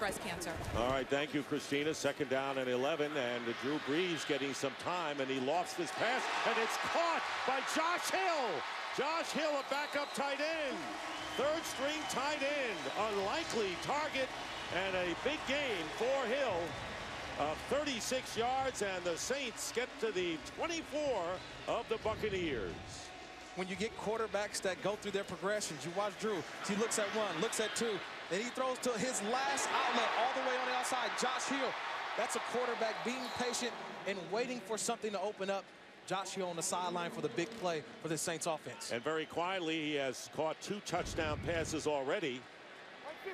breast cancer. All right, thank you, Christina. 2nd down and 11, and Drew Brees getting some time, and he lost his pass, and it's caught by Josh Hill. Josh Hill, a backup tight end. 3rd-string tight end. Unlikely target, and a big gain for Hill. 36 yards, and the Saints get to the 24 of the Buccaneers. When you get quarterbacks that go through their progressions, you watch Drew. He looks at 1, looks at 2, then he throws to his last outlet all the way on the outside. Josh Hill, that's a quarterback being patient and waiting for something to open up. Josh Hill on the sideline for the big play for the Saints offense. And very quietly, he has caught 2 touchdown passes already.